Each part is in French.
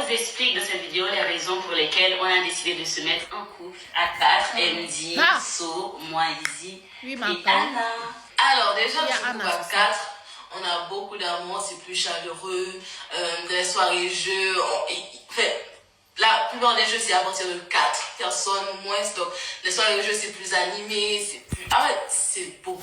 vous explique dans cette vidéo les raisons pour lesquelles on a décidé de se mettre en couple à 4. MD, So, moi, Izzy et Anna. Alors déjà, du coup, à 4, on a beaucoup d'amour, c'est plus chaleureux. Dans les soirées jeux, la plupart des jeux, c'est à partir de 4 personnes moins. Donc, les soirées jeux, c'est plus animé, c'est plus... Ah ouais, c'est beau.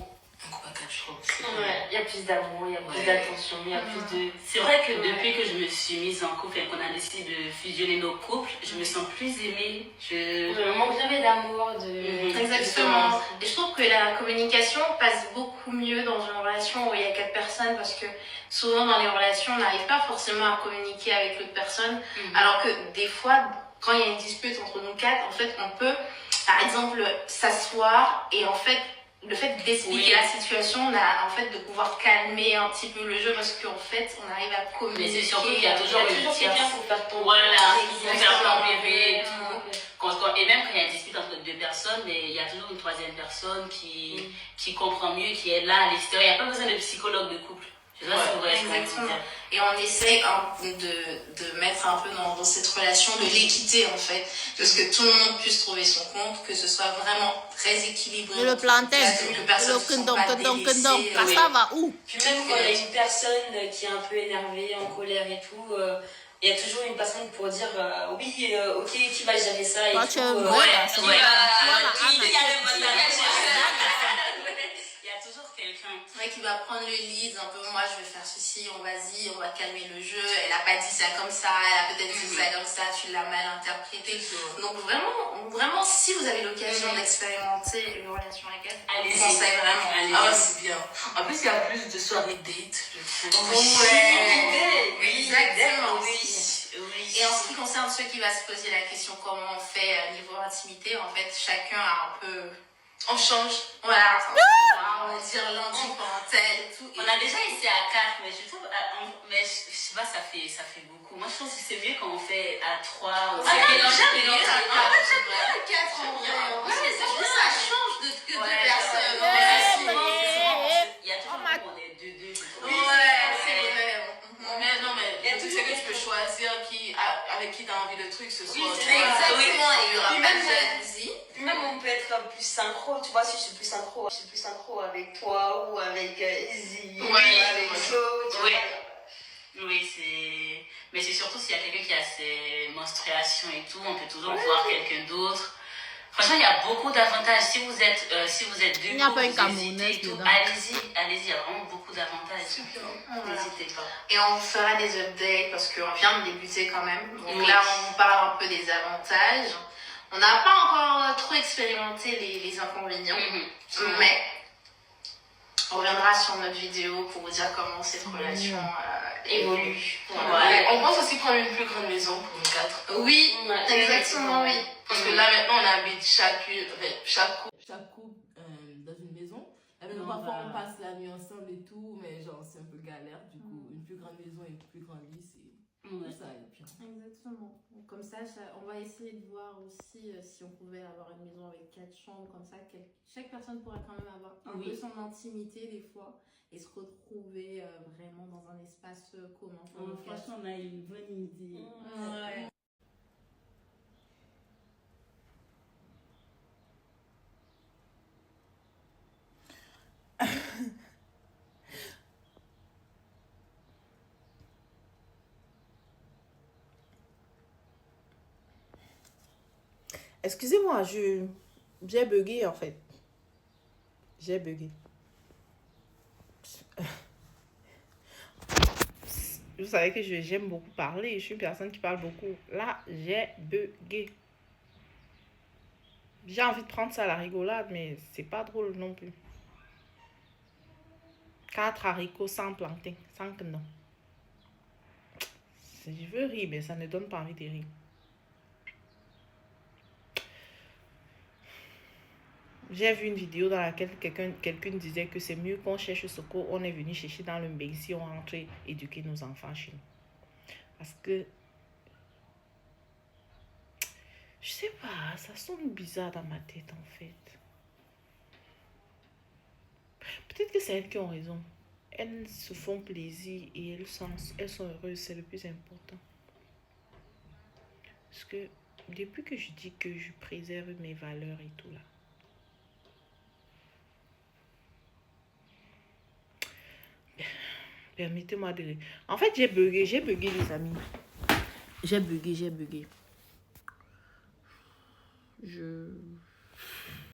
Un couple à 4, je trouve. Ouais, il y a plus d'amour, il y a plus d'attention, il y a plus de... C'est vrai que depuis que je me suis mise en couple et qu'on a décidé de fusionner nos couples, je me sens plus aimée. Je manque jamais d'amour, Exactement. Et je trouve que la communication passe beaucoup mieux dans une relation où il y a 4 personnes parce que souvent dans les relations, on n'arrive pas forcément à communiquer avec l'autre personne. Alors que des fois, quand il y a une dispute entre nous 4, en fait, on peut, par exemple, s'asseoir et en fait, le fait d'expliquer la situation, de pouvoir calmer un petit peu le jeu parce qu'en fait, on arrive à communiquer. Mais c'est surtout qu'il y a toujours quelqu'un pour faire ton... Voilà, pour faire tempérer et tout. Et même quand il y a une dispute entre 2 personnes, mais il y a toujours une 3e personne qui comprend mieux, qui est là à l'extérieur. Il n'y a pas besoin de psychologue de couple. Exactement. Et on essaie de mettre un peu dans cette relation de l'équité en fait, parce que tout le monde puisse trouver son compte, que ce soit vraiment très équilibré. Le plantain, que personne ne se sente pas délaissée. Ça va où? Puis même quand il y a une personne qui est un peu énervée, en colère et tout, il y a toujours une personne pour dire oui, ok, qui va gérer ça et tout. Qui va prendre le lead, un peu moi je vais faire ceci, on va calmer le jeu, elle a pas dit ça comme ça, elle a peut-être dit ça comme ça, tu l'as mal interprété. Donc vraiment, si vous avez l'occasion d'expérimenter une relation avec elle, allez-y, conseille vraiment. Ah c'est bien. En plus, il y a plus de soirées date, je trouve. Exactement. Oui. Et en ce qui concerne ceux qui vont se poser la question comment on fait niveau intimité, en fait, chacun a un peu... On change. Voilà, on va dire lundi, parentel et tout. On a déjà essayé à 4, mais je trouve, mais je sais pas, ça fait beaucoup. Moi, je trouve que c'est mieux quand on fait à 3 ou 4. J'aime bien à 4 en vrai. Ça change de 2 personnes. Il y a toujours qu'on est 2-2. Ouais, c'est vrai. Mais non, mais le truc, c'est que tu peux choisir avec qui tu as envie le truc ce soir. Exactement, et il y aura pas de jalousie. Même on peut être plus synchro, tu vois, si je suis plus synchro avec toi ou avec Izzy ou avec Jo. Oui, mais c'est surtout s'il y a quelqu'un qui a ses menstruations et tout, on peut toujours voir quelqu'un d'autre. Franchement, il y a beaucoup d'avantages. Si vous êtes deux, il n'y a pas une Camerounaise dedans. Allez-y, il y a vraiment beaucoup d'avantages. N'hésitez pas. Et on vous fera des updates parce qu'on vient de débuter quand même. Donc là, on vous parle un peu des avantages. On n'a pas encore trop expérimenté les inconvénients, mais on reviendra sur notre vidéo pour vous dire comment cette relation évolue. On pense aussi prendre une plus grande maison pour nous 4. Oui, exactement, oui. Parce que là, maintenant, on habite chaque couple dans une maison. Parfois, on passe la nuit ensemble et tout, mais genre, c'est un peu galère. Du coup, une plus grande maison et une plus grande lit, c'est... Ça et puis... Exactement. Donc, comme ça, on va essayer de voir aussi si on pouvait avoir une maison avec 4 chambres, comme ça, chaque personne pourrait quand même avoir un peu son intimité des fois et se retrouver vraiment dans un espace commun. Franchement, on a une bonne idée. Excusez-moi, j'ai bugué en fait. J'ai bugué. Vous savez que j'aime beaucoup parler. Je suis une personne qui parle beaucoup. Là, j'ai bugué. J'ai envie de prendre ça à la rigolade, mais c'est pas drôle non plus. 4 haricots sans plantain, sans que non. Je veux rire, mais ça ne donne pas envie de rire. J'ai vu une vidéo dans laquelle quelqu'un disait que c'est mieux qu'on cherche ce qu'on est venu chercher dans le pays si on rentre éduquer nos enfants chez nous. Parce que, je sais pas, ça sonne bizarre dans ma tête en fait. Peut-être que c'est elles qui ont raison. Elles se font plaisir et elles sont heureuses, c'est le plus important. Parce que depuis que je dis que je préserve mes valeurs et tout là. Permettez-moi de... En fait, j'ai bugué les amis. J'ai bugué.